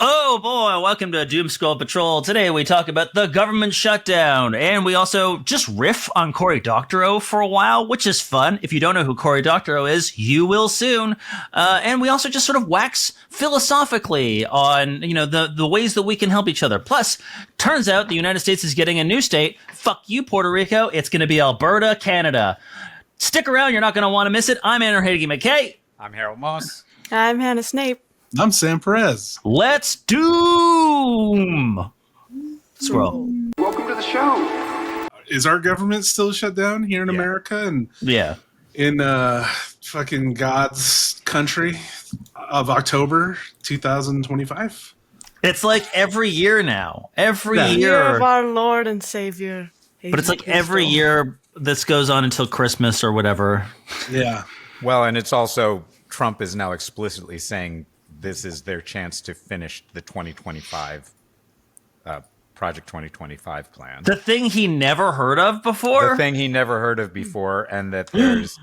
Oh boy, welcome to Doom Scroll Patrol. Today we talk about the government shutdown, and we also just riff on Corey Doctorow for a while, which is fun. If you don't know who Corey Doctorow is, you will soon. And we also just sort of wax philosophically on, the ways that we can help each other. Plus, turns out the United States is getting a new state. Fuck you, Puerto Rico. It's going to be Alberta, Canada. Stick around, you're not going to want to miss it. I'm Andrew Hagee McKay. I'm Harold Moss. I'm Hannah Snape. I'm Sam Perez. Let's doom scroll. Welcome to the show. Is our government still shut down here in America and in fucking God's country of October 2025? It's like every year now. Every year. Year of our Lord and Savior. But it's like every year this goes on until Christmas or whatever. Yeah. Well, and it's also Trump is now explicitly saying this is their chance to finish the 2025 Project 2025 plan. The thing he never heard of before? The thing he never heard of before, and that there's,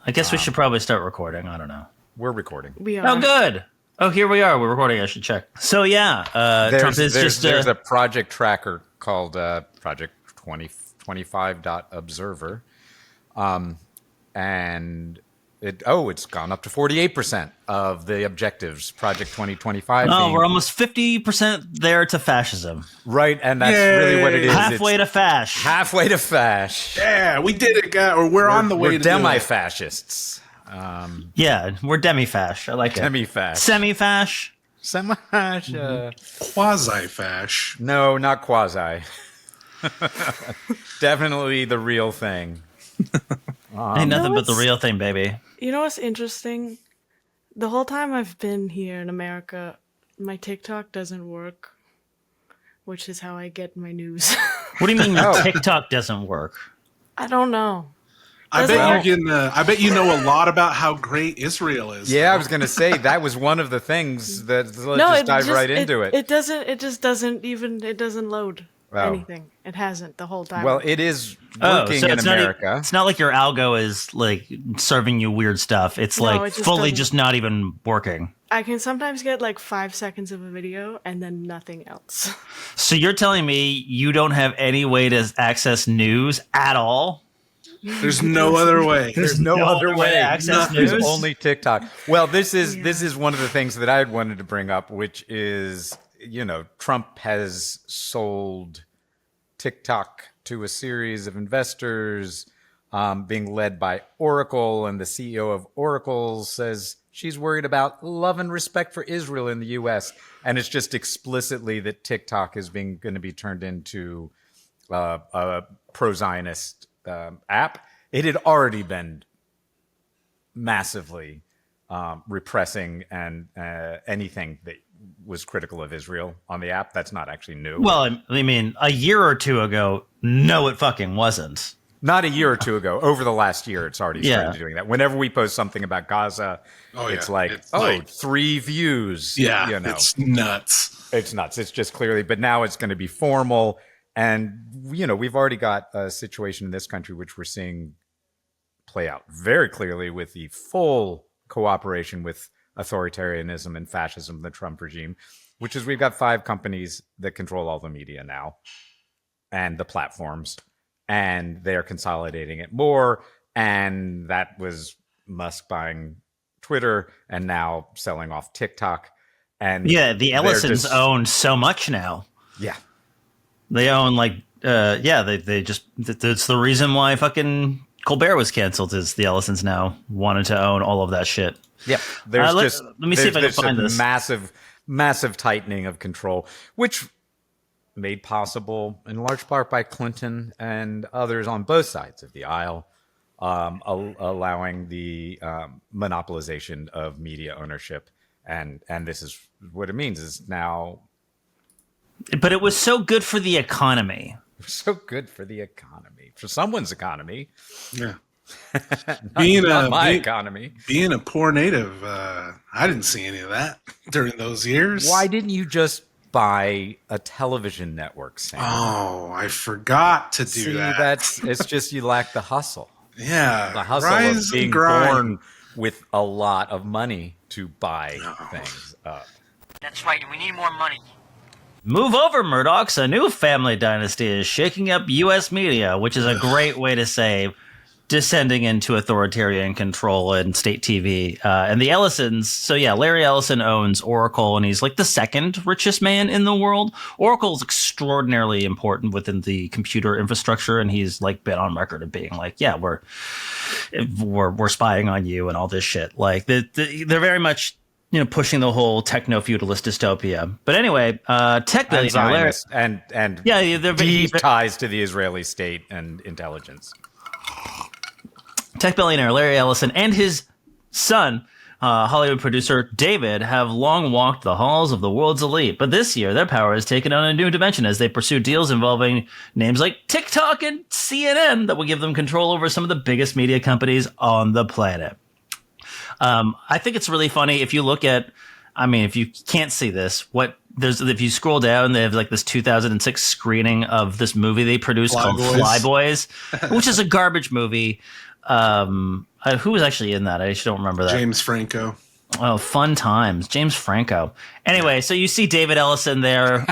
I guess we should probably start recording. I don't know. We're recording. We are. Oh, good. Oh, here we are. We're recording. I should check. So, Trump is there's a project tracker called Project 2025.observer. And it's gone up to 48% of the objectives, Project 2025. Oh, we're almost 50% there to fascism. Right, and that's really what it is. Halfway to fash. Halfway to fash. Yeah, we did it, guys. Or we're on the way to demi-fascists. Yeah, we're demi-fash. I like it. Demi-fash. Semi-fash. Semi-fash. Quasi-fash. No, not quasi. Definitely the real thing. Ain't nothing but the real thing, baby. You know what's interesting? The whole time I've been here in America, my TikTok doesn't work, which is how I get my news. What do you mean your TikTok doesn't work? I don't know. I bet you know a lot about how great Israel is. Yeah, I was going to say that was one of the things that dive right into it. It just doesn't load anything. It hasn't the whole time. Well, it is working in America. It's not like your algo is like serving you weird stuff. It's fully just not even working. I can sometimes get like 5 seconds of a video and then nothing else. So you're telling me you don't have any way to access news at all? There's no other way. There's no other way to access news. There's only TikTok. Well, this is one of the things that I had wanted to bring up, which is, Trump has sold TikTok to a series of investors, being led by Oracle, and the CEO of Oracle says she's worried about love and respect for Israel in the U.S. And it's just explicitly that TikTok is going to be turned into a pro-Zionist app. It had already been massively repressing and anything that was critical of Israel on the app. That's not actually new. Well, I mean, a year or two ago, no, it fucking wasn't. Not a year or two ago. Over the last year, it's already started doing that. Whenever we post something about Gaza, it's like 3 views. Yeah, it's nuts. It's nuts. It's just clearly, but now it's going to be formal. And, we've already got a situation in this country which we're seeing play out very clearly with the full cooperation with authoritarianism and fascism, the Trump regime, which is we've got 5 companies that control all the media now and the platforms, and they're consolidating it more. And that was Musk buying Twitter and now selling off TikTok. And the Ellisons own so much now. Yeah. They own they just, it's the reason why fucking Colbert was canceled, is the Ellisons now wanted to own all of that shit. Yeah, let me see if I can find this. Massive tightening of control, which made possible in large part by Clinton and others on both sides of the aisle, allowing the monopolization of media ownership. And this is what it means is now. But it was so good for the economy. So good for the economy, for someone's economy. Yeah. not my economy. Being a poor native, I didn't see any of that during those years. Why didn't you just buy a television network, Sam? Oh, I forgot to do that. It's just you lack the hustle. Yeah, The hustle rise of being and grind. born with a lot of money to buy things up. That's right, and we need more money. Move over, Murdochs. A new family dynasty is shaking up U.S. media, which is a great way to say descending into authoritarian control in state TV. And the Ellisons, so yeah, Larry Ellison owns Oracle, and he's like the second richest man in the world. Oracle's extraordinarily important within the computer infrastructure, and he's like been on record of being like, yeah, we're spying on you and all this shit. Like they're very much, you know, pushing the whole techno-feudalist dystopia. But anyway, tech billionaire Larry, and yeah, they're deep ties to the Israeli state and intelligence. Tech billionaire Larry Ellison and his son, Hollywood producer David, have long walked the halls of the world's elite. But this year, their power has taken on a new dimension as they pursue deals involving names like TikTok and CNN that will give them control over some of the biggest media companies on the planet. I think it's really funny if you look at, I mean, if you can't see this, if you scroll down, they have like this 2006 screening of this movie they produced called Fly Boys, which is a garbage movie. Who was actually in that? I just don't remember that. James Franco. Oh, fun times. James Franco. Anyway, so you see David Ellison there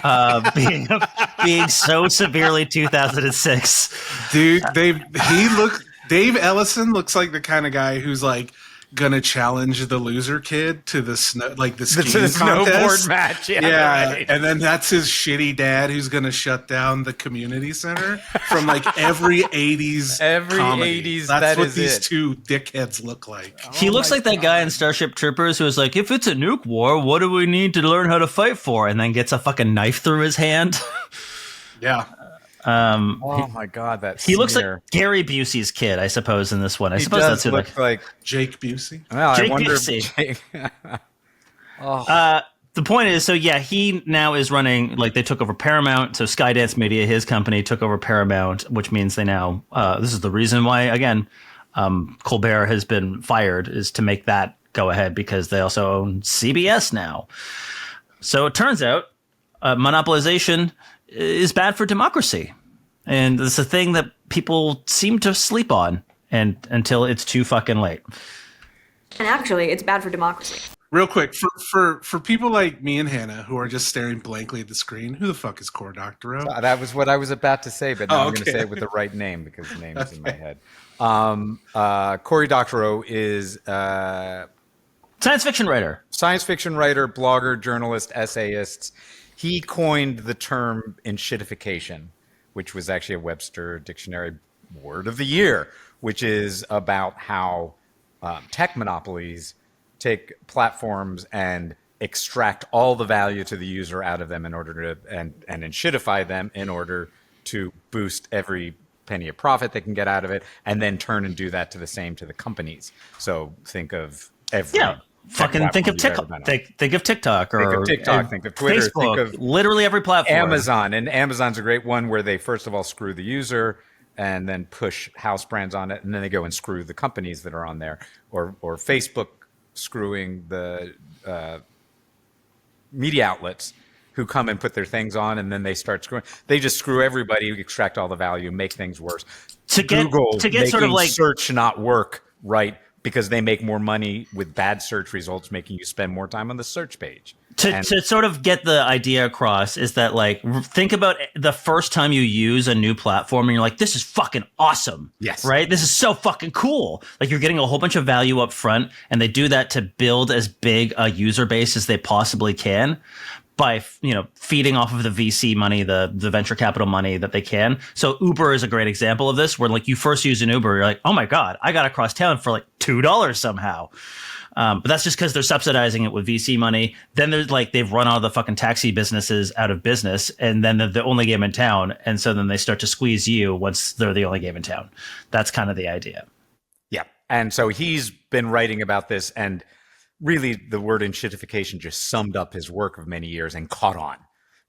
being so severely 2006. Dude, Dave Ellison looks like the kind of guy who's like gonna challenge the loser kid to the skiing snowboard match. Yeah, right. And then that's his shitty dad who's gonna shut down the community center from like every 80s comedy. That's what these two dickheads look like. He looks like that guy in Starship Troopers who was like, if it's a nuke war, what do we need to learn how to fight for? And then gets a fucking knife through his hand. Yeah. Oh my God, he looks like Gary Busey's kid, I suppose, in this one. I suppose that's who like Jake Busey. Well, Jake I wonder Busey. The point is, so yeah, he now is running, like they took over Paramount, so Skydance Media, his company, took over Paramount, which means they now, this is the reason why, again, Colbert has been fired, is to make that go ahead, because they also own CBS now. So it turns out monopolization is bad for democracy. And it's a thing that people seem to sleep on until it's too fucking late. And actually, it's bad for democracy. Real quick, for people like me and Hannah who are just staring blankly at the screen, who the fuck is Corey Doctorow? That was what I was about to say, but now I'm going to say it with the right name because the name is in my head. Corey Doctorow is science fiction writer, blogger, journalist, essayist. He coined the term enshittification, which was actually a Webster Dictionary word of the year, which is about how tech monopolies take platforms and extract all the value to the user out of them in order to and enshittify them in order to boost every penny of profit they can get out of it, and then turn and do that to the same to the companies. So think of every fucking think of TikTok. Think of TikTok, or think of Twitter, Facebook, think of literally every platform. Amazon, and Amazon's a great one where they first of all screw the user and then push house brands on it, and then they go and screw the companies that are on there, or Facebook screwing the media outlets who come and put their things on, and then they start screwing. They just screw everybody, extract all the value, make things worse. Google to get sort of like search not work right because they make more money with bad search results, making you spend more time on the search page. To sort of get the idea across is that, like, think about the first time you use a new platform and you're like, this is fucking awesome. Yes. Right? This is so fucking cool. Like, you're getting a whole bunch of value up front, and they do that to build as big a user base as they possibly can by, you know, feeding off of the VC money, the venture capital money that they can. So Uber is a great example of this, where like you first use an Uber, you're like, oh my God, I got across town for like $2 somehow. But that's just because they're subsidizing it with VC money. Then there's like, they've run all the fucking taxi businesses out of business, and then they're the only game in town. And so then they start to squeeze you once they're the only game in town. That's kind of the idea. Yeah. And so he's been writing about this, and really the word enshittification just summed up his work of many years and caught on,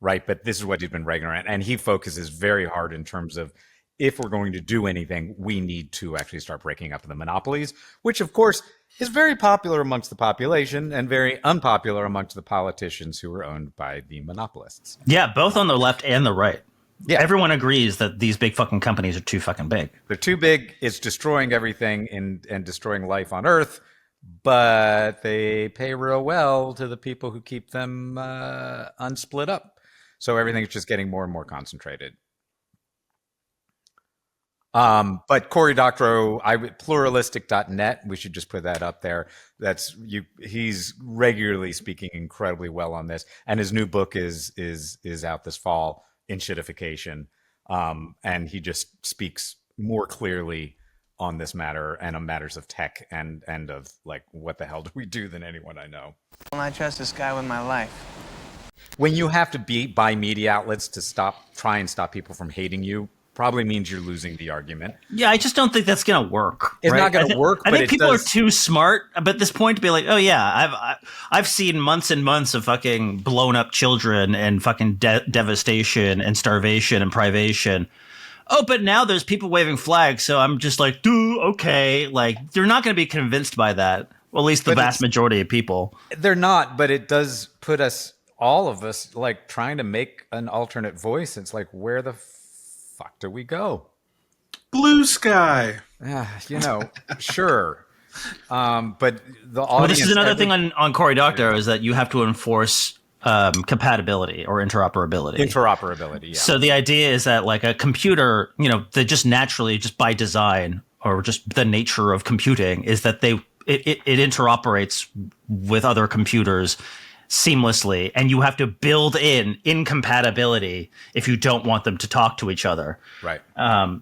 right? But this is what he's been writing around. And he focuses very hard in terms of, if we're going to do anything, we need to actually start breaking up the monopolies, which of course is very popular amongst the population and very unpopular amongst the politicians who are owned by the monopolists. Yeah, both on the left and the right. Yeah. Everyone agrees that these big fucking companies are too fucking big. They're too big. It's destroying everything and destroying life on Earth. But they pay real well to the people who keep them unsplit up. So everything's just getting more and more concentrated. But Corey Doctorow, pluralistic.net, we should just put that up there. He's regularly speaking incredibly well on this. And his new book is out this fall, Enshittification. And he just speaks more clearly on this matter and on matters of tech and of like, what the hell do we do than anyone I know. Well, I trust this guy with my life. When you have to buy media outlets to try and stop people from hating you, probably means you're losing the argument. Yeah, I just don't think that's going to work. It's not going to work. I think people are too smart at this point to be like, oh yeah, I've seen months and months of fucking blown up children and fucking devastation and starvation and privation. Oh, but now there's people waving flags, so I'm just like, dude, okay. Like, you're not going to be convinced by that. Well, at least the vast majority of people. They're not, but it does put all of us, like, trying to make an alternate voice. It's like, where the fuck do we go? Blue sky. Sure. But the audience... this is another thing on Corey Doctorow is that you have to enforce compatibility or interoperability. Interoperability, yeah. So the idea is that like a computer, they just naturally, just by design or just the nature of computing is that it interoperates with other computers seamlessly, and you have to build in incompatibility if you don't want them to talk to each other. Right.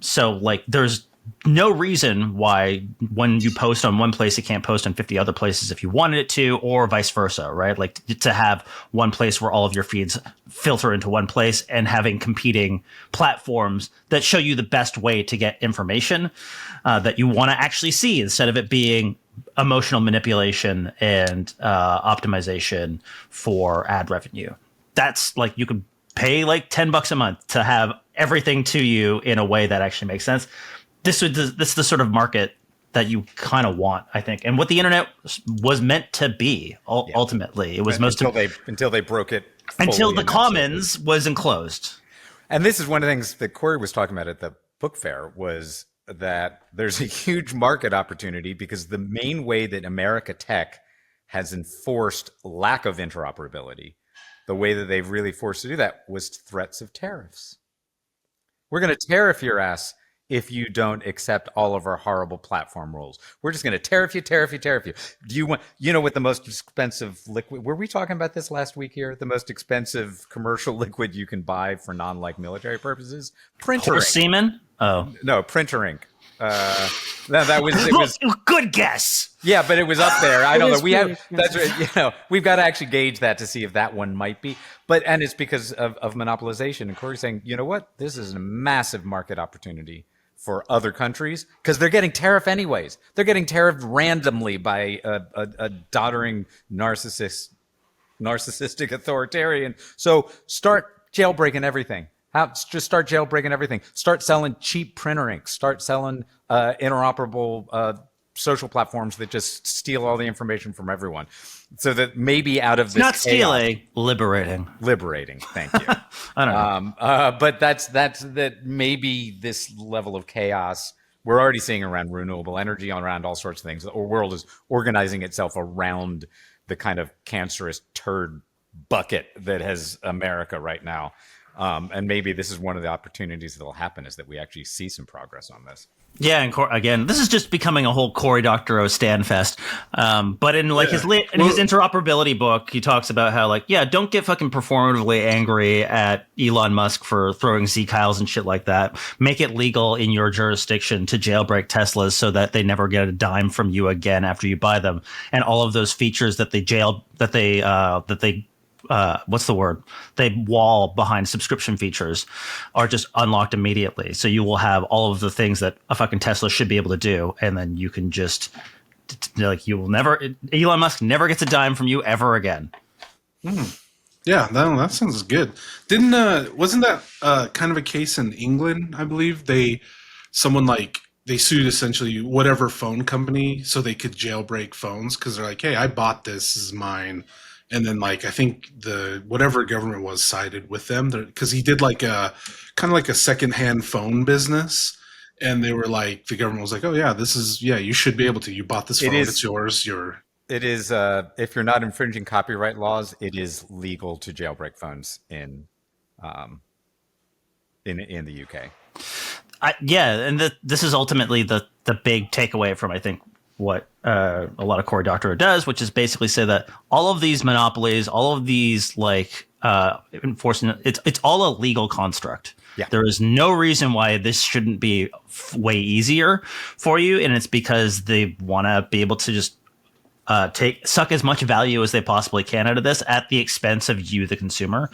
So like there's no reason why when you post on one place, it can't post on 50 other places if you wanted it to, or vice versa, right? Like to have one place where all of your feeds filter into one place and having competing platforms that show you the best way to get information that you want to actually see instead of it being emotional manipulation and optimization for ad revenue. That's like you could pay like $10 a month to have everything to you in a way that actually makes sense. This is the sort of market that you kind of want, I think, and what the internet was meant to be. Ultimately, it was until they broke it. Until the commons was enclosed. And this is one of the things that Corey was talking about at the book fair was that there's a huge market opportunity because the main way that America tech has enforced lack of interoperability, the way that they've really forced to do that was threats of tariffs. We're going to tariff your ass if you don't accept all of our horrible platform rules. We're just going to tariff you. Do you want, what the most expensive liquid, were we talking about this last week here? The most expensive commercial liquid you can buy for military purposes? Printer ink. Semen? Oh. No, printer ink. That was good guess. Yeah, but it was up there. I don't know. We've got to actually gauge that to see if that one might be. And it's because of monopolization. And Corey's saying, you know what? This is a massive market opportunity for other countries because they're getting tariffed anyways. They're getting tariffed randomly by a doddering narcissistic authoritarian. So start jailbreaking everything. Just start jailbreaking everything. Start selling cheap printer ink. Start selling interoperable social platforms that just steal all the information from everyone. So that maybe out of this not stealing, liberating. Thank you. I don't know. But that's maybe this level of chaos we're already seeing around renewable energy, around all sorts of things. The world is organizing itself around the kind of cancerous turd bucket that has America right now. And maybe this is one of the opportunities that will happen is that we actually see some progress on this. Yeah, and again, this is just becoming a whole Corey Doctorow standfest. But in his interoperability book, he talks about how don't get fucking performatively angry at Elon Musk for throwing Z-Kyles and shit like that. Make it legal in your jurisdiction to jailbreak Teslas so that they never get a dime from you again after you buy them. And all of those features that they wall behind subscription features are just unlocked immediately. So you will have all of the things that a fucking Tesla should be able to do. And then you can just Elon Musk never gets a dime from you ever again. Yeah, that sounds good. Wasn't that kind of a case in England? I believe they sued essentially whatever phone company so they could jailbreak phones because they're like, hey, I bought this is mine. and then like I think the whatever government was sided with them because he did like a kind of like a secondhand phone business, and they were like the government was like, oh yeah, this is you should be able to. You bought this phone, it's yours. It is if you're not infringing copyright laws, it is legal to jailbreak phones in the UK. And this is ultimately the big takeaway from I think what a lot of Corey Doctorow does, which is basically say that all of these monopolies, all of these like enforcement, it's all a legal construct. Yeah. There is no reason why this shouldn't be way easier for you, and it's because they want to be able to just suck as much value as they possibly can out of this at the expense of you, the consumer,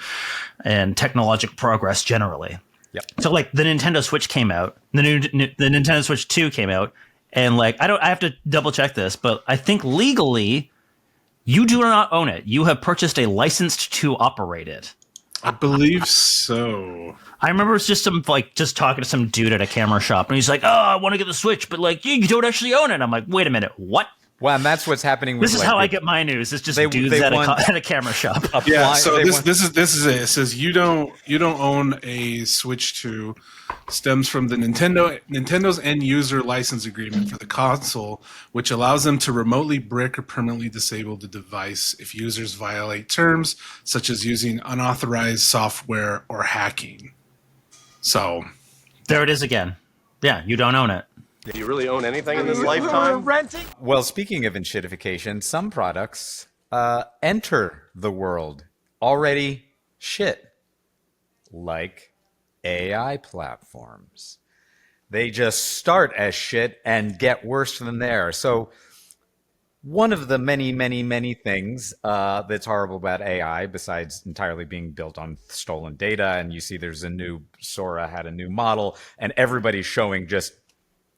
and technological progress generally. Yep. So like the Nintendo Switch came out, the Nintendo Switch 2 came out, and like I have to double check this, but I think legally you do not own it. You have purchased a license to operate it. I believe so. I remember it's just just talking to some dude at a camera shop, and he's like, "Oh, I want to get the Switch, but like you don't actually own it." I'm like, "Wait a minute, what?" Well, and that's what's happening. With this is how I get my news. It's just dudes at a camera shop. Yeah. So this is it. It says you don't own a Switch 2. Stems from the Nintendo's end user license agreement for the console, which allows them to remotely brick or permanently disable the device if users violate terms such as using unauthorized software or hacking. So there it is again. Yeah, you don't own it. Do you really own anything in this lifetime? Well, speaking of enshittification, some products enter the world already shit, like AI platforms. They just start as shit and get worse from there. So one of the many, many, many things that's horrible about AI, besides entirely being built on stolen data, and you see there's a new, Sora had a new model, and everybody's showing just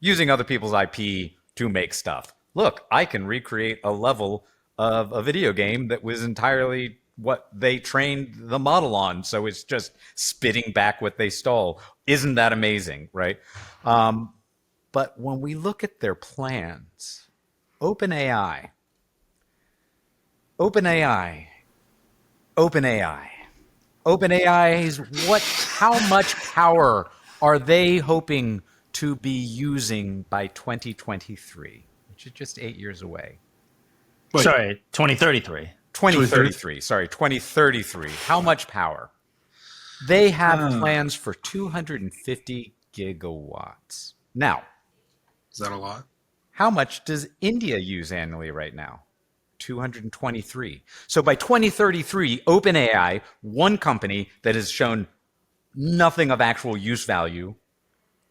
using other people's IP to make stuff. Look, I can recreate a level of a video game that was entirely what they trained the model on. So it's just spitting back what they stole. Isn't that amazing, right? But when we look at their plans, OpenAI, how much power are they hoping to be using by 2023, which is just 8 years away? Wait. Sorry, 2033. 2033. Sorry, 2033. How much power? They have plans for 250 gigawatts. Now, is that a lot? How much does India use annually right now? 223. So by 2033, OpenAI, one company that has shown nothing of actual use value,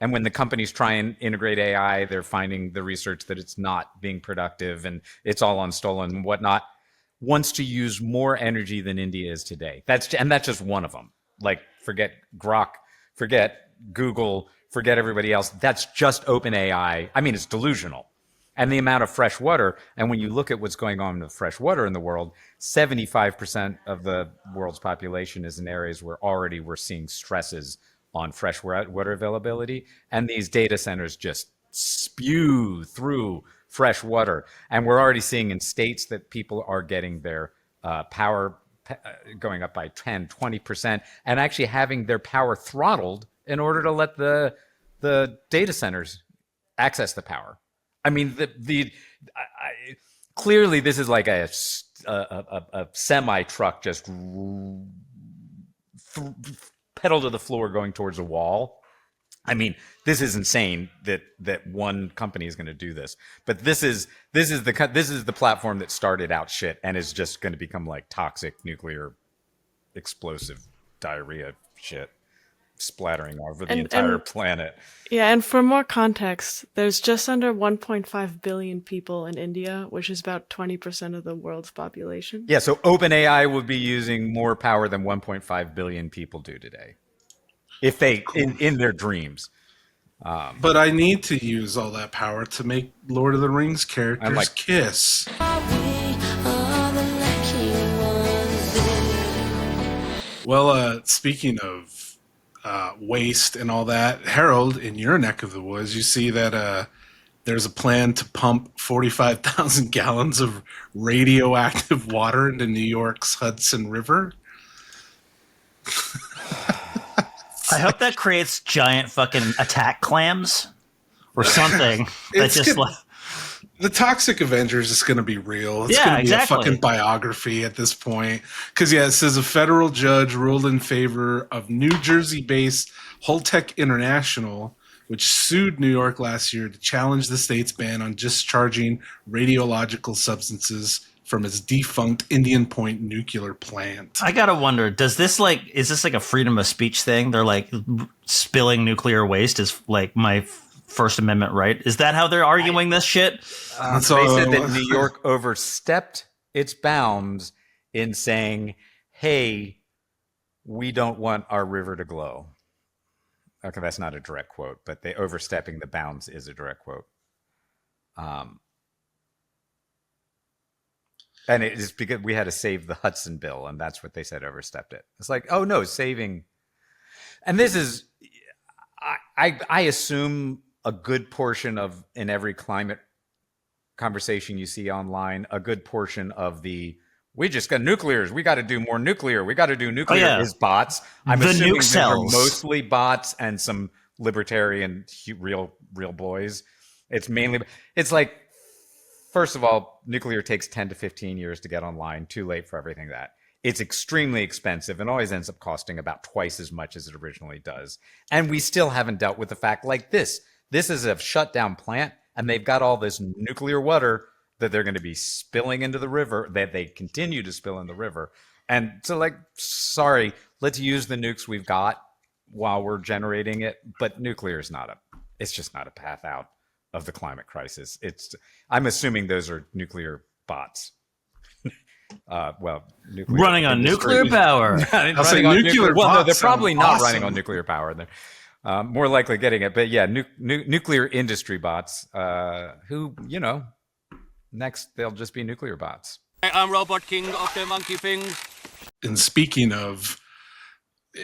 and when the companies try and integrate AI, they're finding the research that it's not being productive and it's all on stolen and whatnot, wants to use more energy than India is today. That's just one of them. Like, forget Grok, forget Google, forget everybody else. That's just OpenAI. I mean, it's delusional. And the amount of fresh water, and when you look at what's going on with fresh water in the world, 75% of the world's population is in areas where already we're seeing stresses on fresh water availability, and these data centers just spew through fresh water. And we're already seeing in states that people are getting their power going up by 10, 20%, and actually having their power throttled in order to let the data centers access the power. I mean, clearly this is like a semi truck just pedal to the floor going towards a wall. I mean, this is insane that one company is going to do this. But this is the platform that started out shit and is just going to become like toxic nuclear explosive diarrhea shit splattering over the entire planet. Yeah, and for more context, there's just under 1.5 billion people in India, which is about 20% of the world's population. Yeah, so OpenAI will be using more power than 1.5 billion people do today, if they in their dreams. But I need to use all that power to make Lord of the Rings characters kiss. Well, speaking of waste and all that, Harold, in your neck of the woods, you see that there's a plan to pump 45,000 gallons of radioactive water into New York's Hudson River. I hope that creates giant fucking attack clams or something. That's just like the Toxic Avengers is going to be real. It's Yeah, going to be exactly. a fucking biography at this point. Because, yeah, it says a federal judge ruled in favor of New Jersey-based Holtec International, which sued New York last year to challenge the state's ban on discharging radiological substances from its defunct Indian Point nuclear plant. I gotta wonder, is this like a freedom of speech thing? They're like, spilling nuclear waste is like my First Amendment right. Is that how they're arguing this shit? They said that New York overstepped its bounds in saying, hey, we don't want our river to glow. Okay, that's not a direct quote, but they overstepping the bounds is a direct quote. And it is because we had to save the Hudson Bill, and that's what they said overstepped it. It's like, oh no, saving. And this is, I assume a good portion of, in every climate conversation you see online, a good portion of the, we just got nuclears, we got to do more nuclear, we got to do nuclear is bots. I'm The assuming nuke these are cells. mostly bots and some libertarian real boys. It's mainly, it's like, first of all, nuclear takes 10 to 15 years to get online. Too late for everything that. It's extremely expensive and always ends up costing about twice as much as it originally does. And we still haven't dealt with the fact like this. This is a shutdown plant, and they've got all this nuclear water that they're going to be spilling into the river, that they continue to spill in the river. And so, like, sorry, let's use the nukes we've got while we're generating it. But nuclear is it's just not a path out of the climate crisis. I'm assuming those are nuclear bots. Nuclear Running on industry. nuclear power. I'll say nuclear Well, no, bots they're probably sound not awesome. running on nuclear power. They're more likely getting it. But yeah, nuclear industry bots, who, next they'll just be nuclear bots. I'm Robot King of the Monkey Things. And speaking of,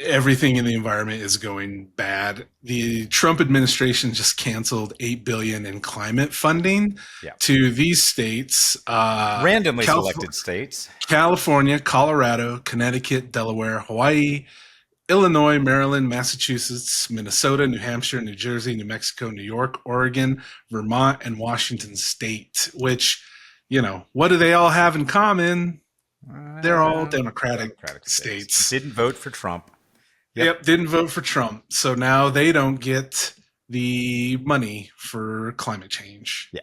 everything in the environment is going bad. The Trump administration just canceled $8 billion in climate funding to these states, Randomly selected states: California, Colorado, Connecticut, Delaware, Hawaii, Illinois, Maryland, Massachusetts, Minnesota, New Hampshire, New Jersey, New Mexico, New York, Oregon, Vermont, and Washington State. Which, what do they all have in common? They're all Democratic states. Didn't vote for Trump. Yep, didn't vote for Trump. So now they don't get the money for climate change. Yeah.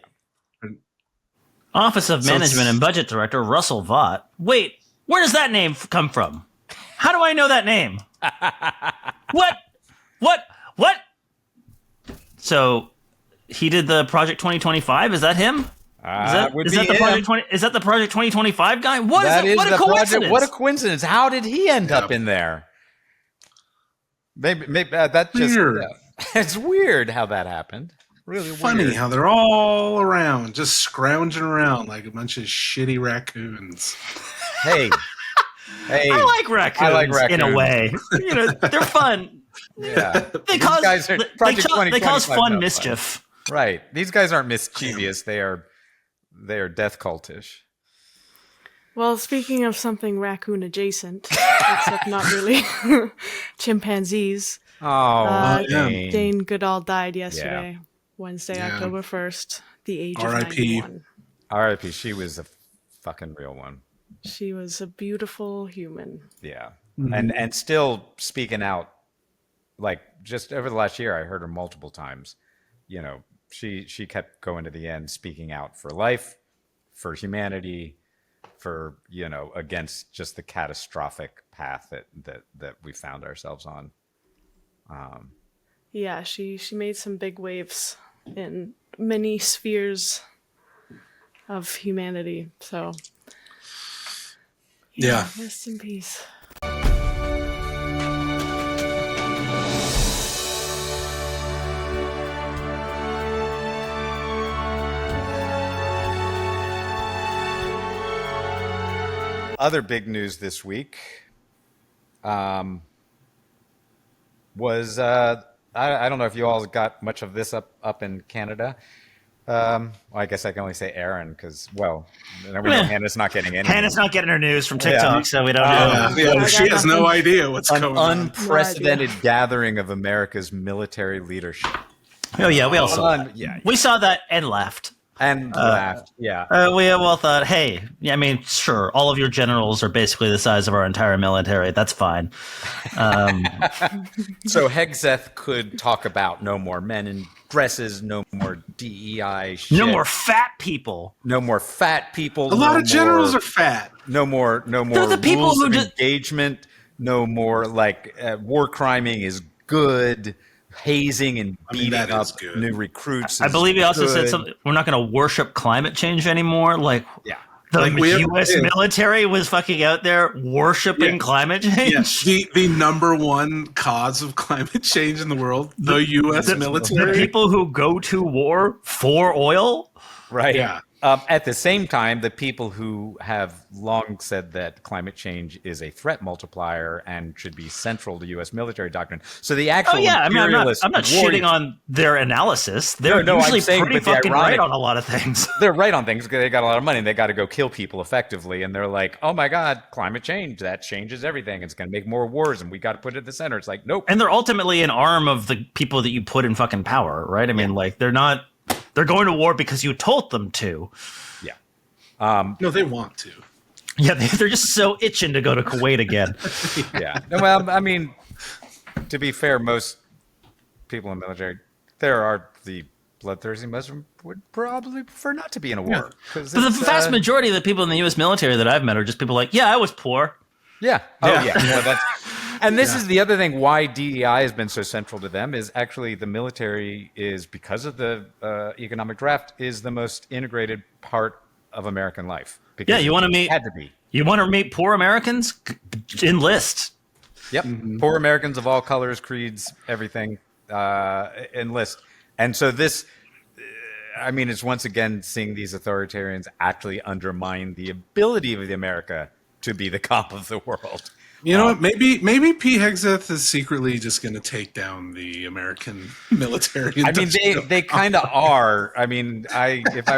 Office of So Management it's- and Budget Director Russell Vought. Wait, where does that name come from? How do I know that name? What? So he did the Project 2025. Is that him? Is that the Project 20? Is that the Project 2025 guy? What is That it? What a coincidence! What a coincidence! How did he end up in there? Maybe that just Weird. it's weird how that happened. Really Funny weird. how they're all around, just scrounging around like a bunch of shitty raccoons. Hey, I like raccoons, in a way. They're fun. Yeah, They These cause guys are- Project they cause 2025 fun no mischief. Right. These guys aren't mischievous. They are death cultish. Well, speaking of something raccoon adjacent, except not really, chimpanzees. Oh, Jane Goodall died yesterday, Wednesday, Yeah. October 1st, the age of R.I.P.. 91. R.I.P. She was a fucking real one. She was a beautiful human. Yeah. And still speaking out, like just over the last year, I heard her multiple times. She kept going to the end, speaking out for life, for humanity, for against just the catastrophic path that we found ourselves on. Yeah, she made some big waves in many spheres of humanity. So, Yeah. rest in peace. Other big news this week was I don't know if you all got much of this up in Canada, I guess I can only say Aaron because, well, we know Hannah's not getting any. Hannah's not getting her news from TikTok, so we don't know. Yeah, she has no idea what's going on. Unprecedented gathering of America's military leadership. Oh yeah, we all saw that. Yeah. We saw that and laughed. And laughed, yeah. We all thought, hey, I mean, sure, all of your generals are basically the size of our entire military. That's fine. So Hegseth could talk about no more men in dresses, no more DEI shit. No more fat people. No more fat people. A lot of generals are fat. No more the people rules who of just engagement. No more war criming is good. Hazing and beating up new recruits. I believe he also said something. We're not going to worship climate change anymore. Like, yeah. The U.S. military was fucking out there worshiping climate change. Yeah. The number one cause of climate change in the world, the U.S. military. The people who go to war for oil. Right. Yeah. At the same time, the people who have long said that climate change is a threat multiplier and should be central to U.S. military doctrine. So the actual I'm not shitting on their analysis. They're usually pretty fucking right on a lot of things. They're right on things because they got a lot of money and they got to go kill people effectively. And they're like, oh my God, climate change, that changes everything. It's going to make more wars and we got to put it at the center. It's like, nope. And they're ultimately an arm of the people that you put in fucking power, right? I mean, like, they're going to war because you told them to. Yeah. No, they want to. Yeah, they're just so itching to go to Kuwait again. Yeah. Well, I mean, to be fair, most people in the military, there are the bloodthirsty Muslim would probably prefer not to be in a war. But the vast majority of the people in the U.S. military that I've met are just people like, yeah, I was poor. Yeah. Oh, yeah. No, and this is the other thing why DEI has been so central to them is actually the military is, because of the economic draft, is the most integrated part of American life. Yeah, you want to meet? Had to be. You want to meet poor Americans? Enlist. Yep, poor Americans of all colors, creeds, everything. Enlist, and so this. I mean, it's once again seeing these authoritarians actually undermine the ability of the America to be the cop of the world. You know what? Maybe Pete Hegseth is secretly just going to take down the American military. I mean, they kind of are. I mean, if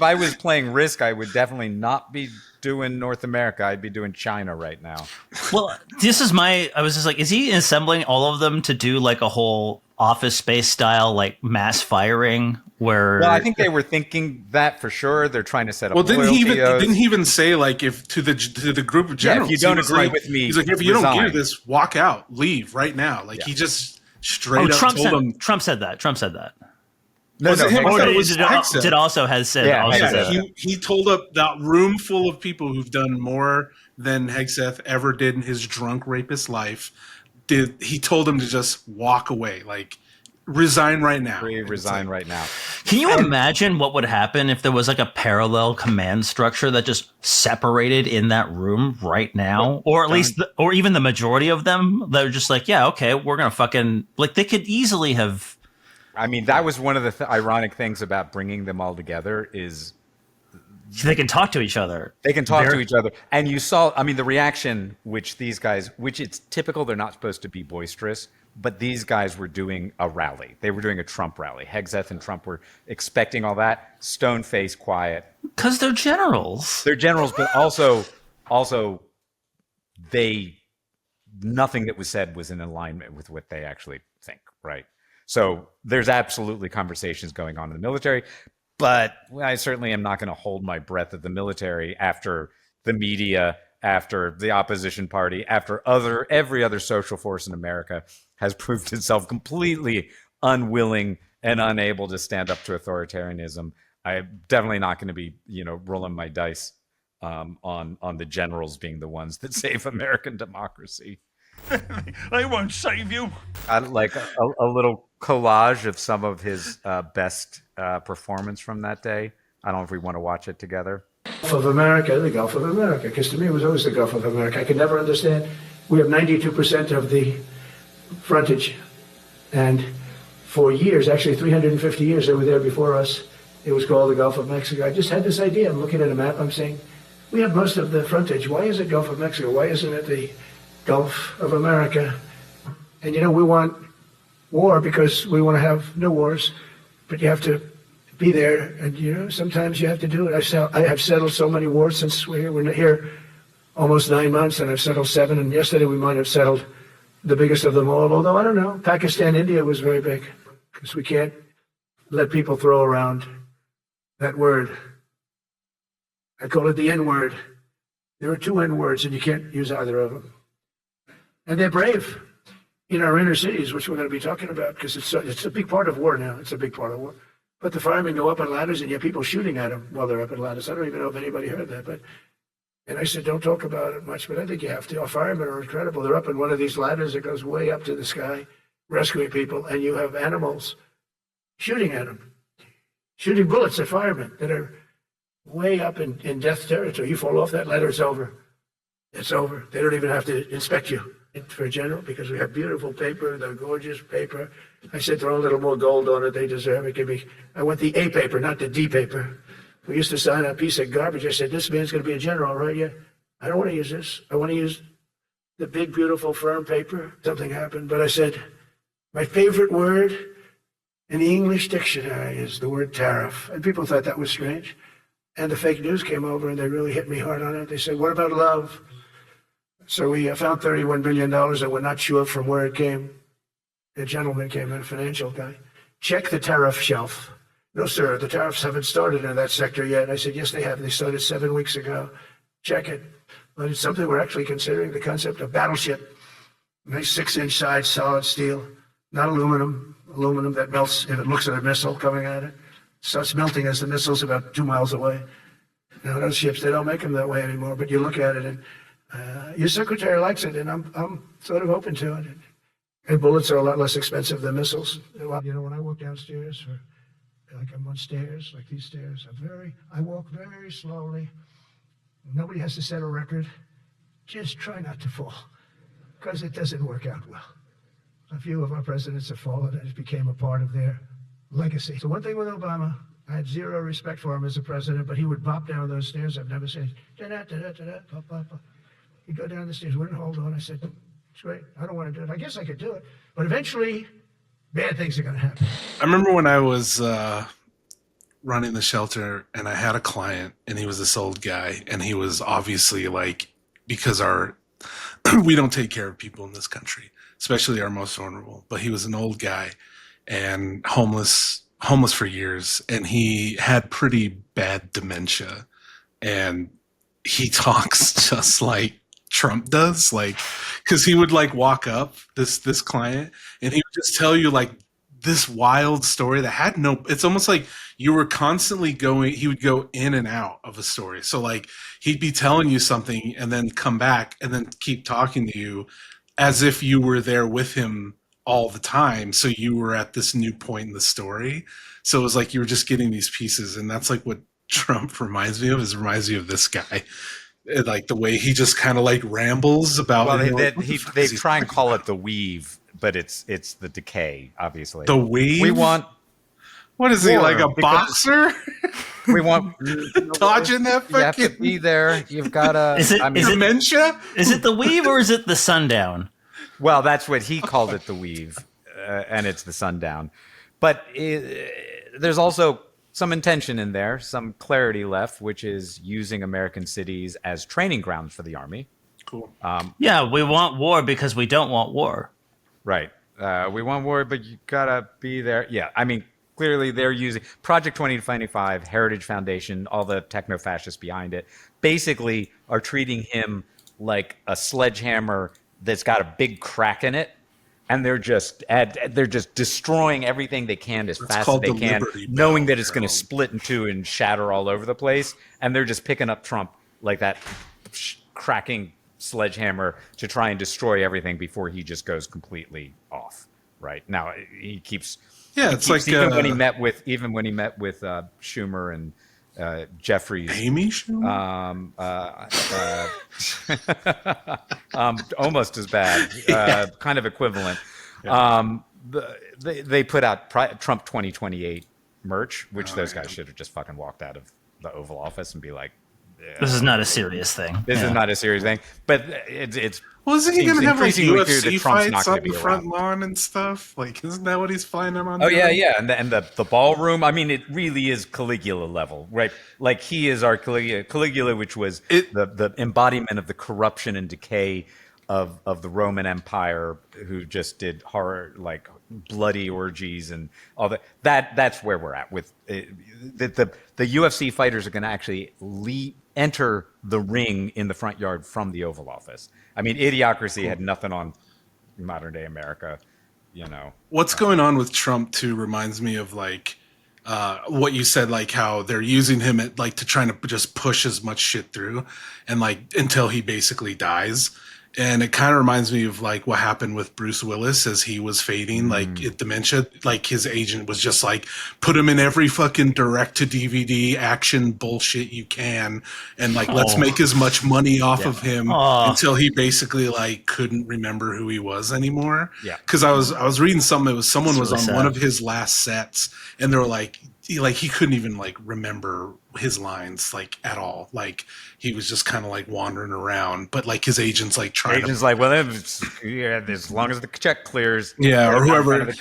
I was playing Risk, I would definitely not be doing North America. I'd be doing China right now. Well, I was just like, is he assembling all of them to do like a whole Office Space style like mass firing? Well, I think they were thinking that for sure. They're trying to set up. Well, didn't he even say like if to the group of generals, if you don't agree with me, he's like, if you don't give this, walk out, leave right now. Like he just straight up told them. Trump said that. No, Did also has said. Yeah, he told up that room full of people who've done more than Hegseth ever did in his drunk rapist life. He told him to just walk away, like resign right now. Resign right now. Can you imagine what would happen if there was like a parallel command structure that just separated in that room right now, or at least, or even the majority of them that are just like, yeah, okay, we're gonna fucking like they could easily have. I mean, that was one of the ironic things about bringing them all together is they can talk to each other. They can talk to each other. And you saw, I mean, the reaction which these guys, which it's typical, they're not supposed to be boisterous, but these guys were doing a rally. They were doing a Trump rally. Hegseth and Trump were expecting all that. Stone-faced, quiet. Because they're generals. They're generals, but also nothing that was said was in alignment with what they actually think, right? So there's absolutely conversations going on in the military, but I certainly am not going to hold my breath at the military after the media, after the opposition party, after every other social force in America has proved itself completely unwilling and unable to stand up to authoritarianism. I'm definitely not going to be, rolling my dice on the generals being the ones that save American democracy. They won't save you. I'd like a little collage of some of his best performance from that day. I don't know if we want to watch it together. Gulf of America, the Gulf of America, because to me it was always the Gulf of America. I could never understand. We have 92% of the frontage, and for years, actually 350 years, they were there before us. It was called the Gulf of Mexico. I just had this idea. I'm looking at a map. I'm saying, we have most of the frontage. Why is it Gulf of Mexico? Why isn't it the Gulf of America? And we want war because we want to have no wars, but you have to be there. And, you know, sometimes you have to do it. I have settled so many wars since we're here almost 9 months, and I've settled 7. And yesterday we might have settled the biggest of them all. Although, I don't know, Pakistan, India was very big, because we can't let people throw around that word. I call it the N-word. There are 2 N-words, and you can't use either of them. And they're brave in our inner cities, which we're going to be talking about, because it's a big part of war now. It's a big part of war. But the firemen go up on ladders, and you have people shooting at them while they're up on ladders. I don't even know if anybody heard that. And I said, don't talk about it much, but I think you have to. Our firemen are incredible. They're up on one of these ladders that goes way up to the sky, rescuing people, and you have animals shooting at them, shooting bullets at firemen that are way up in death territory. You fall off that ladder, it's over. It's over. They don't even have to inspect you for a general, because we have beautiful paper, the gorgeous paper. I said throw a little more gold on it. They deserve it. I want the A paper, not the D paper. We used to sign a piece of garbage. I said, this man's going to be a general, right? Yeah. I don't want to use this. I want to use the big, beautiful, firm paper. Something happened. But I said, my favorite word in the English dictionary is the word tariff. And people thought that was strange. And the fake news came over, and they really hit me hard on it. They said, what about love? So we found $31 billion, and we're not sure from where it came. A gentleman came in, a financial guy. Check the tariff shelf. No, sir, the tariffs haven't started in that sector yet. I said, yes, they have. They started 7 weeks ago. Check it. But it's something we're actually considering, the concept of battleship. Nice 6-inch sides, solid steel, not aluminum. Aluminum that melts if it looks at a missile coming at it. Starts melting as the missile's about 2 miles away. Now, those ships, they don't make them that way anymore, but you look at it, and your secretary likes it, and I'm sort of open to it. And bullets are a lot less expensive than missiles. You know, when I walk downstairs, like I'm on stairs, like these stairs, I walk very slowly. Nobody has to set a record. Just try not to fall, because it doesn't work out well. A few of our presidents have fallen, and it became a part of their legacy. So one thing with Obama, I had zero respect for him as a president, but he would bop down those stairs. I've never seen pop, pop, pop. He'd go down the stairs, wouldn't hold on. I said, it's great. I don't want to do it. I guess I could do it. But eventually, bad things are going to happen. I remember when I was running the shelter, and I had a client, and he was this old guy, and he was obviously like, because we don't take care of people in this country, especially our most vulnerable, but he was an old guy and homeless for years, and he had pretty bad dementia, and he talks just like Trump does, like, because he would like walk up this client, and he would just tell you like this wild story that had no, it's almost like you were constantly he would go in and out of a story. So like he'd be telling you something and then come back and then keep talking to you as if you were there with him all the time. So you were at this new point in the story. So it was like you were just getting these pieces, and that's like what Trump reminds me of. It reminds me of this guy. Like the way he just kind of like rambles about. Well, they try and call it the weave, but it's the decay, obviously. The weave. We want. What is he, like a boxer? We want dodging that fucking. You have to be there. You've got to. Is it dementia? Is it the weave or is it the sundown? Well, that's what he called it, the weave, and it's the sundown. But there's also some intention in there, some clarity left, which is using American cities as training grounds for the Army. Cool. Yeah, we want war because we don't want war. Right. We want war, but you gotta be there. Yeah, I mean, clearly they're using Project 2025, Heritage Foundation, all the techno-fascists behind it, basically are treating him like a sledgehammer that's got a big crack in it, and they're just destroying everything they can as fast as they can, knowing that it's going to split in two and shatter all over the place, and they're just picking up Trump like that cracking sledgehammer to try and destroy everything before he just goes completely off. Right now, he keeps. Yeah, it's like even when he met with Schumer and Jeffries. Amy Schumer? Almost as bad, kind of equivalent. Yeah. They put out Trump 2028 merch, which those guys should have just fucking walked out of the Oval Office and be like, This is not a serious thing. This is not a serious thing, but it's. Well, isn't he going to have like UFC Trump's fights on the front lawn and stuff? Like, isn't that what he's flying him on? Oh yeah, and the ballroom. I mean, it really is Caligula level, right? Like he is our Caligula, which was the embodiment of the corruption and decay of the Roman Empire, who just did horror, like bloody orgies and all that. That's where we're at with the UFC fighters are going to actually enter the ring in the front yard from the Oval Office. I mean, Idiocracy had nothing on modern day America, you know. What's going on with Trump too reminds me of like what you said, like how they're using him at like to trying to just push as much shit through and like until he basically dies. And it kind of reminds me of like what happened with Bruce Willis as he was fading, like dementia. Like his agent was just like, put him in every fucking direct to DVD action bullshit you can, and like let's make as much money off of him until he basically like couldn't remember who he was anymore. Yeah, because I was reading something. It was someone was on one of his last sets, and they were like he couldn't even like remember his lines like at all. Like he was just kind of like wandering around, but like his agent's like trying like, well, as long as the check clears, or whoever.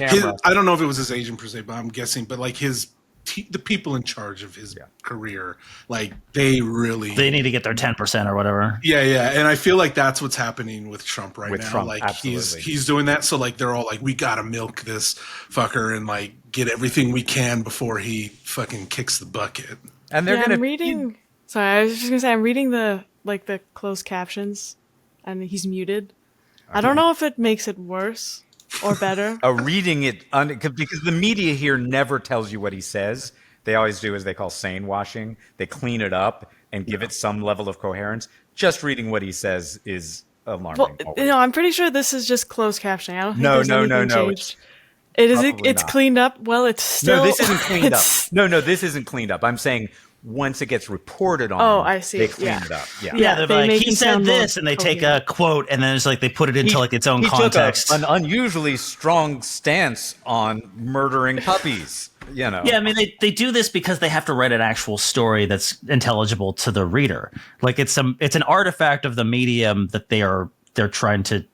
I don't know if it was his agent per se, but I'm guessing. But like the people in charge of his career, like they need to get their 10% or whatever. Yeah, and I feel like that's what's happening with Trump now. Trump, like absolutely. he's doing that, so like they're all like, we gotta milk this fucker and like get everything we can before he fucking kicks the bucket. And they're gonna. I'm reading. Sorry, I was just gonna say I'm reading the closed captions, and he's muted. Okay. I don't know if it makes it worse or better. Reading it because the media here never tells you what he says. They always do as they call sane washing. They clean it up and give it some level of coherence. Just reading what he says is alarming. Well, I'm pretty sure this is just closed captioning. I don't think there's anything changed. It's cleaned up. Well, it's still. No, this isn't cleaned up. No, this isn't cleaned up. I'm saying once it gets reported on. Oh, I see. They clean it up. Yeah, they're like, he said this, and they take a quote, and then it's like they put it into its own context. Took an unusually strong stance on murdering puppies. You know. Yeah, I mean they do this because they have to write an actual story that's intelligible to the reader. Like it's an artifact of the medium that they're trying to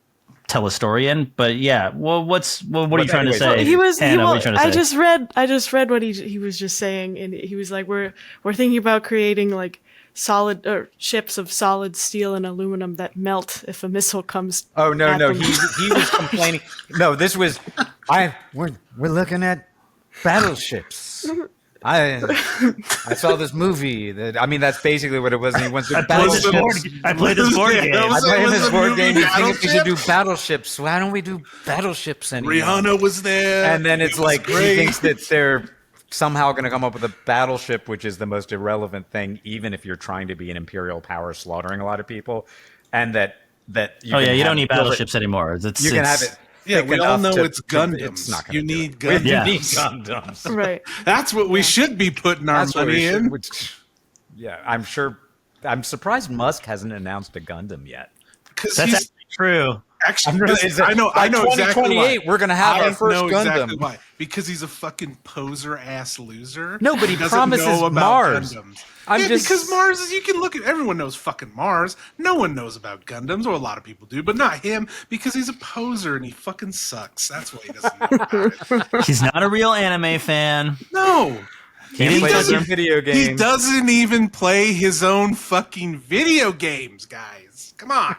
tell a story in. But yeah, well, what are you trying to say? I just read what he was just saying, and he was like, we're thinking about creating like solid ships of solid steel and aluminum that melt if a missile comes. Oh no, he was complaining. No, this was we're looking at battleships. I saw this movie. That's basically what it was. And he went to battleships. I played this board game. I played this board game. You think we should do battleships? Why don't we do battleships anymore? Rihanna was there. And then it's like he thinks that they're somehow going to come up with a battleship, which is the most irrelevant thing, even if you're trying to be an imperial power slaughtering a lot of people. And that you don't need battleships anymore. You can have it. Yeah, we all know it's Gundams. It's not you need Gundams. You need Gundams. Right. That's what we should be putting our money in. I'm sure. I'm surprised Musk hasn't announced a Gundam yet. Because that's true. Actually, I know exactly why. We're going to have our first Gundam. Exactly why. Because he's a fucking poser-ass loser. No, but he promises Mars. Gundams. Because Mars, you can look at, everyone knows fucking Mars. No one knows about Gundams, or a lot of people do, but not him, because he's a poser and he fucking sucks. That's why he doesn't know about it. He's not a real anime fan. No. He doesn't video games. He doesn't even play his own fucking video games, guys. Come on.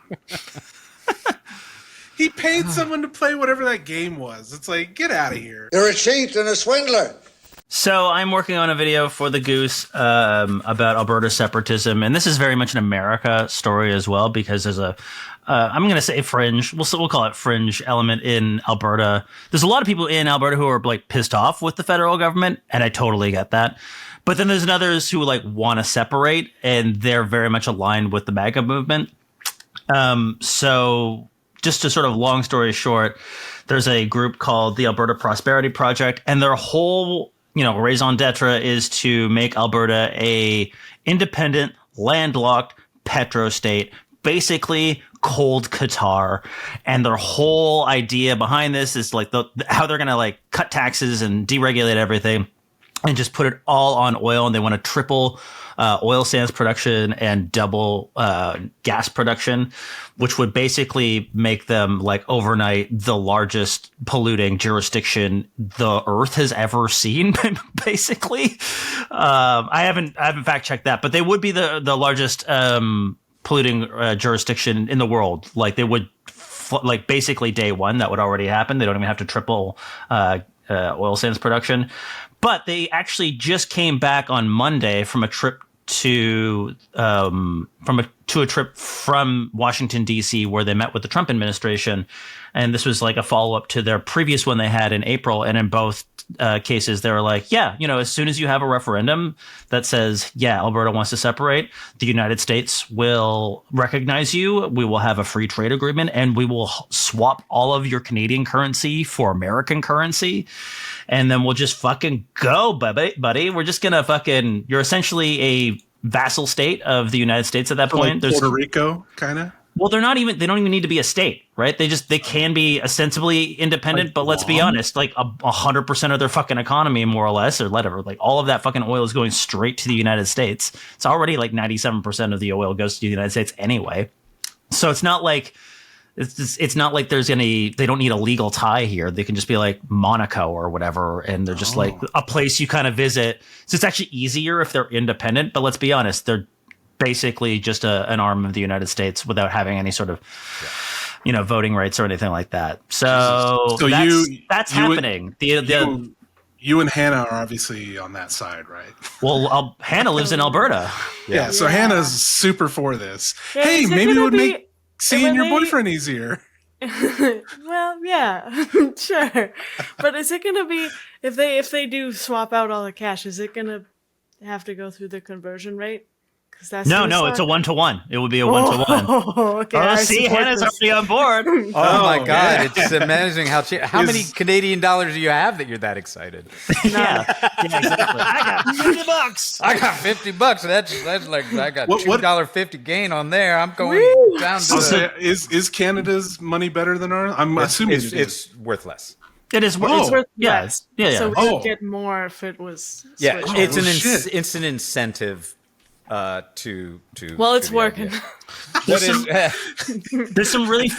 He paid someone to play whatever that game was. It's like, get out of here. You're a cheat and a swindler. So I'm working on a video for the Goose about Alberta separatism, and this is very much an America story as well, because there's a I'm going to say fringe. We'll call it fringe element in Alberta. There's a lot of people in Alberta who are like pissed off with the federal government, and I totally get that. But then there's others who like want to separate, and they're very much aligned with the MAGA movement. So just to sort of long story short, there's a group called the Alberta Prosperity Project, and their whole raison d'etre is to make Alberta a independent, landlocked petro state, basically cold Qatar. And their whole idea behind this is like how they're going to like cut taxes and deregulate everything. and just put it all on oil, and they want to triple oil sands production and double gas production, which would basically make them like overnight the largest polluting jurisdiction the earth has ever seen. Basically, I haven't fact checked that, but they would be the largest polluting jurisdiction in the world. Like they would like basically day one that would already happen. They don't even have to triple oil sands production. But they actually just came back on Monday from a trip to a trip from Washington, D.C., where they met with the Trump administration. And this was like a follow up to their previous one they had in April. And in both cases, they were like, yeah, as soon as you have a referendum that says, yeah, Alberta wants to separate, the United States will recognize you. We will have a free trade agreement, and we will swap all of your Canadian currency for American currency. And then we'll just fucking go, buddy. We're just going to fucking, you're essentially a vassal state of the United States at that point. Like Puerto Rico, kind of? Well, they don't even need to be a state, right? They can be ostensibly independent, like, but let's be honest, like 100% of their fucking economy, more or less, or whatever, like all of that fucking oil is going straight to the United States. It's already like 97% of the oil goes to the United States anyway. So it's not like they don't need a legal tie here. They can just be like Monaco or whatever, and they're just like a place you kind of visit. So it's actually easier if they're independent, but let's be honest, they're basically just an arm of the United States without having any sort of, voting rights or anything like that. So that's happening. You and Hannah are obviously on that side, right? Well, Hannah lives in Alberta. Yeah, so Hannah's super for this. Yeah, hey, maybe it would make seeing your boyfriend easier. Well, yeah, sure. But is it going to be, if they do swap out all the cash, is it going to have to go through the conversion rate? No, it's a 1-to-1. It would be a 1-to-1. Okay. See, Hannah's already on board. Oh my God. It's amazing how many Canadian dollars do you have that you're that excited? Yeah, exactly. I got $50. I got $50. That's like, I got $2.50 gain on there. I'm going down to is Canada's money better than ours? I'm assuming it's worth less. It is. It's worth. Yeah. So we would get more if it was. Yeah, switched. It's an incentive. Well, it's working. There's some really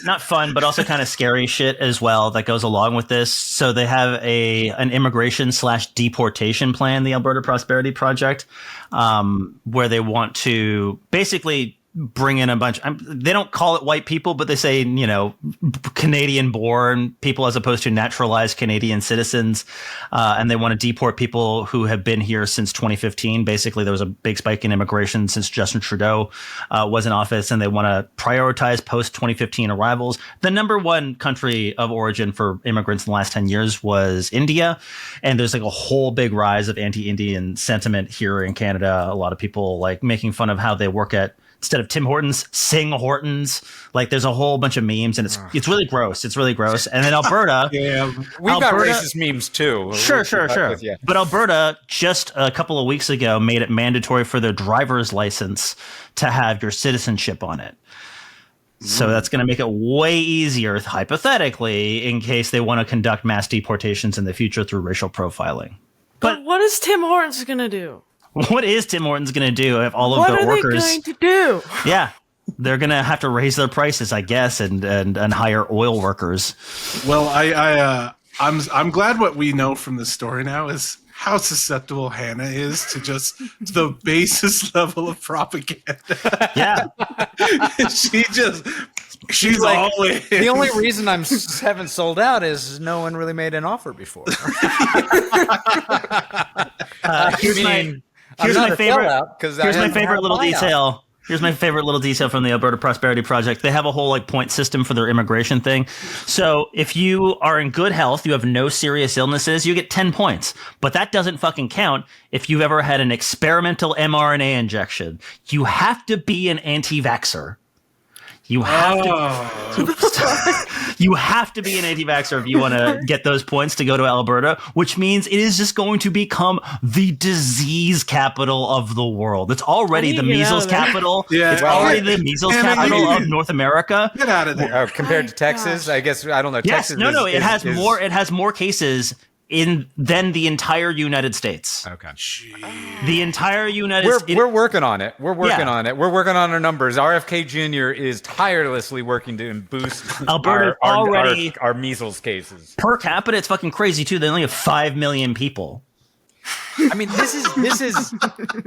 not fun, but also kind of scary shit as well that goes along with this. So they have an immigration/deportation plan, the Alberta Prosperity Project, where they want to basically bring in a bunch. They don't call it white people, but they say, Canadian-born people as opposed to naturalized Canadian citizens. And they want to deport people who have been here since 2015. Basically, there was a big spike in immigration since Justin Trudeau was in office, and they want to prioritize post-2015 arrivals. The number one country of origin for immigrants in the last 10 years was India. And there's like a whole big rise of anti-Indian sentiment here in Canada. A lot of people like making fun of how they work at, instead of Tim Hortons, Sing Hortons. Like there's a whole bunch of memes, and it's really gross. It's really gross. And then Alberta, we've got racist memes too. Sure. But Alberta just a couple of weeks ago made it mandatory for their driver's license to have your citizenship on it. So that's going to make it way easier, hypothetically, in case they want to conduct mass deportations in the future through racial profiling. But what is Tim Hortons going to do? What is Tim Hortons going to do if all of the workers... What are they going to do? Yeah, they're going to have to raise their prices, I guess, and hire oil workers. Well, I'm glad what we know from the story now is how susceptible Hannah is to just the basest level of propaganda. Yeah. She's like, all in. The only reason I haven't sold out is no one really made an offer before. Here's my favorite little detail. Here's my favorite little detail from the Alberta Prosperity Project. They have a whole like point system for their immigration thing. So if you are in good health, you have no serious illnesses, you get 10 points. But that doesn't fucking count if you've ever had an experimental mRNA injection. You have to be an anti-vaxxer. You have to be an anti-vaxxer if you want to get those points to go to Alberta, which means it is just going to become the disease capital of the world. It's already the measles capital. Yeah, it's already the measles capital of North America. Get out of there. Compared to Texas, I guess, I don't know. Yes, Texas it has more cases than the entire United States. Okay. The entire United States. We're working on it. We're working on it. We're working on our numbers. RFK Jr. is tirelessly working to boost Alberta already our measles cases. Per capita, it's fucking crazy too. They only have 5 million people. I mean, this is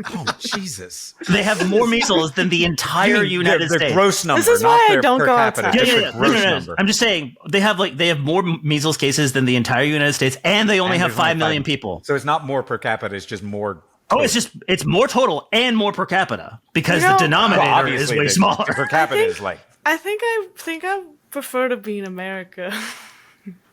oh Jesus! They have more measles than the entire United States. Gross number. This is not why I their don't per go capita, outside. just Yeah. the gross number. I'm just saying they have more measles cases than the entire United States, and they only have 5 million people. So it's not more per capita; it's just more. Oh, it's more total and more per capita because the denominator is way smaller. Per capita is like. I think I prefer to be in America.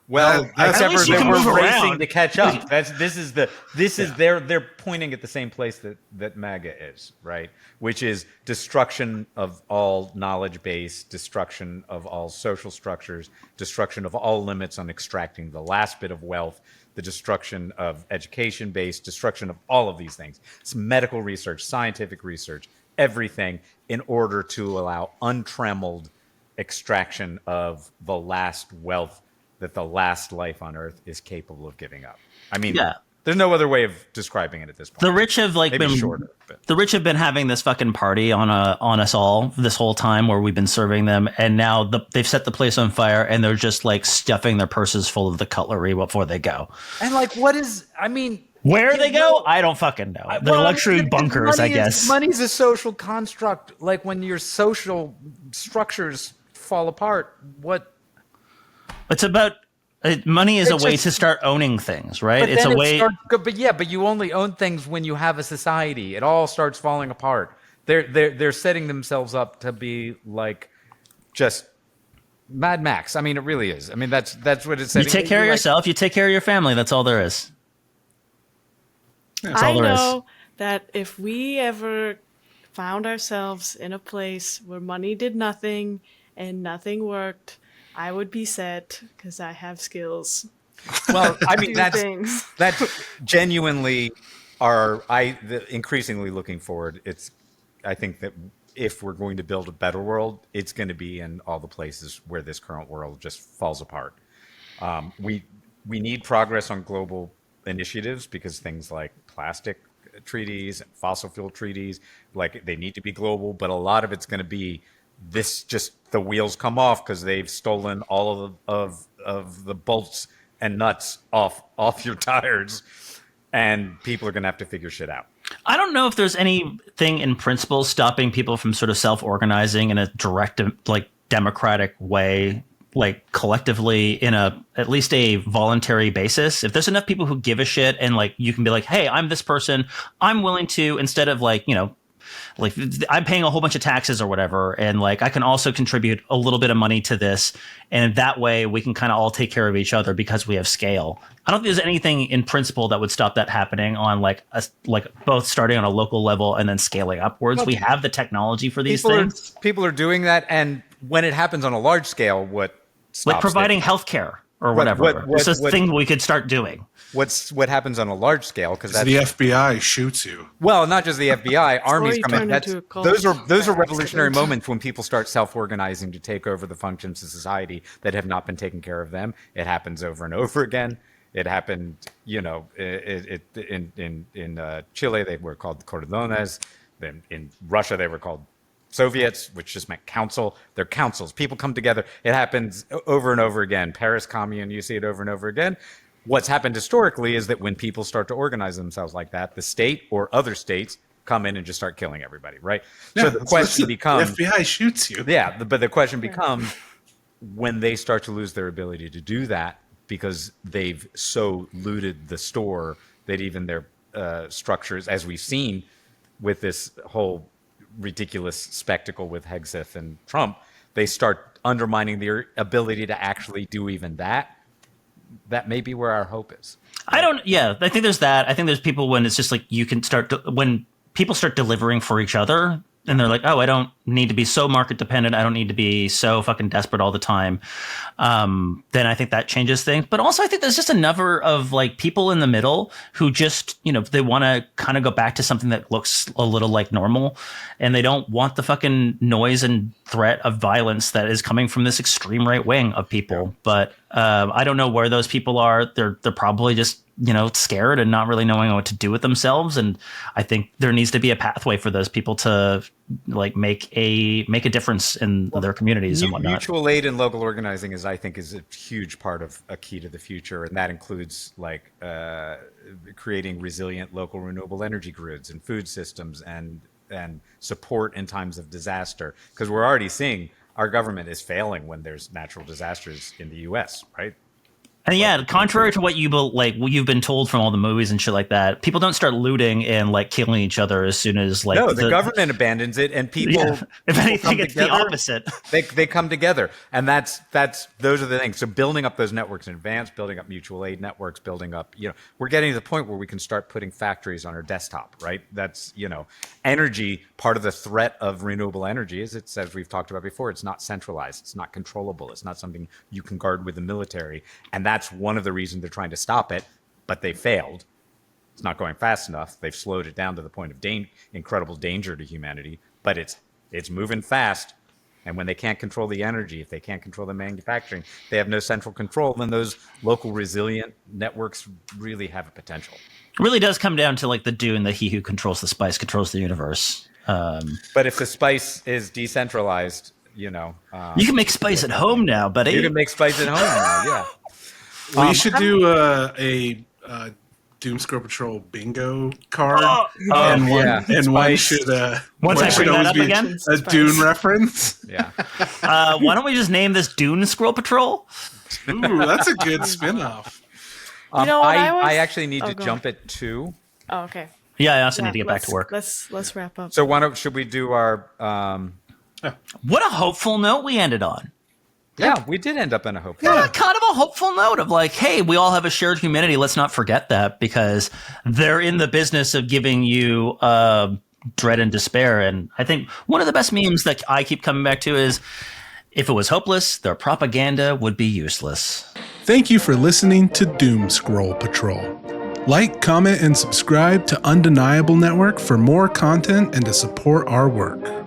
Well, except for that we're racing around to catch up. They're pointing at the same place that MAGA is, right? Which is destruction of all knowledge base, destruction of all social structures, destruction of all limits on extracting the last bit of wealth, the destruction of education base, destruction of all of these things. It's medical research, scientific research, everything in order to allow untrammeled extraction of the last wealth that the last life on Earth is capable of giving up. I mean, there's no other way of describing it at this point. The rich have the rich have been having this fucking party on us all this whole time where we've been serving them, and now they've set the place on fire and they're just like stuffing their purses full of the cutlery before they go. And like, what is? I mean, where they go, I don't fucking know. They're luxury bunkers, I guess. Money's a social construct. Like when your social structures fall apart, what? It's about money is a way to start owning things, right? It's a way. But you only own things when you have a society. It all starts falling apart. They're setting themselves up to be like just Mad Max. I mean, it really is. I mean, that's what it's saying. You take care of yourself. You take care of your family. That's all there is. That's all there is. I know that if we ever found ourselves in a place where money did nothing and nothing worked, I would be set because I have skills. Well, I mean, that's genuinely increasingly looking forward. I think that if we're going to build a better world, it's going to be in all the places where this current world just falls apart. We need progress on global initiatives because things like plastic treaties, fossil fuel treaties, like they need to be global, but a lot of it's going to be the wheels come off because they've stolen all of the bolts and nuts off your tires, and people are going to have to figure shit out. I don't know if there's anything in principle stopping people from sort of self-organizing in a direct, like democratic way, like collectively in at least a voluntary basis. If there's enough people who give a shit and like you can be like, hey, I'm this person, I'm willing to, instead of like, like I'm paying a whole bunch of taxes or whatever, and like I can also contribute a little bit of money to this, and that way we can kind of all take care of each other because we have scale. I don't think there's anything in principle that would stop that happening on like both starting on a local level and then scaling upwards. Well, we have the technology for these things. People are doing that, and when it happens on a large scale, what stops like providing healthcare or whatever. It's a thing we could start doing. What happens on a large scale? Because the FBI shoots you. Well, not just the FBI, armies come in. Those are revolutionary accident. moments when people start self-organizing to take over the functions of society that have not been taken care of them. It happens over and over again. It happened, in Chile they were called cordones. Then in Russia they were called Soviets, which just meant council. They're councils. People come together. It happens over and over again. Paris Commune, you see it over and over again. What's happened historically is that when people start to organize themselves like that, the state or other states come in and just start killing everybody, right? Yeah, so the question becomes... The FBI shoots you. Yeah, but the question becomes when they start to lose their ability to do that because they've so looted the store that even their structures, as we've seen with this whole ridiculous spectacle with Hegseth and Trump, they start undermining their ability to actually do even that. That may be where our hope is. I think there's that. I think there's people when it's just like you can when people start delivering for each other, And they're like, oh, I don't need to be so market dependent. I don't need to be so fucking desperate all the time. Then I think that changes things. But also I think there's just a number of like people in the middle who just, they want to kind of go back to something that looks a little like normal. And they don't want the fucking noise and threat of violence that is coming from this extreme right wing of people. Yeah. But I don't know where those people are. They're probably just, scared and not really knowing what to do with themselves. And I think there needs to be a pathway for those people to like make a difference in their communities and whatnot. Mutual aid and local organizing is a huge part of a key to the future. And that includes like creating resilient local renewable energy grids and food systems and support in times of disaster. Because we're already seeing our government is failing when there's natural disasters in the US, right? And yeah, contrary to what you've been told from all the movies and shit like that, people don't start looting and like killing each other as soon as like the government abandons it, and people. Yeah, if anything, it's the opposite. They come together, and those are the things. So building up those networks in advance, building up mutual aid networks, building up. We're getting to the point where we can start putting factories on our desktop, right? That's energy. Part of the threat of renewable energy is it's, as we've talked about before, it's not centralized, it's not controllable, it's not something you can guard with the military, and that's one of the reasons they're trying to stop it, but they failed. It's not going fast enough. They've slowed it down to the point of incredible danger to humanity, but it's moving fast. And when they can't control the energy, if they can't control the manufacturing, they have no central control, then those local resilient networks really have a potential. It really does come down to like the Dune, that he who controls the spice controls the universe. But if the spice is decentralized, you can make spice at home now, buddy. You can make spice at home now, yeah. We should do a Doom Scroll Patrol bingo card, and one should always be a Dune reference. Yeah. Why don't we just name this Dune Scroll Patrol? Ooh, that's a good spinoff. I actually need to jump at 2. Oh, okay. Yeah, I also need to get back to work. Let's wrap up. So should we do our? What a hopeful note we ended on. Yeah, we did end up in a hopeful note. Kind of a hopeful note of like, hey, we all have a shared humanity. Let's not forget that, because they're in the business of giving you dread and despair. And I think one of the best memes that I keep coming back to is, if it was hopeless, their propaganda would be useless. Thank you for listening to Doom Scroll Patrol. Like, comment, and subscribe to Undeniable Network for more content and to support our work.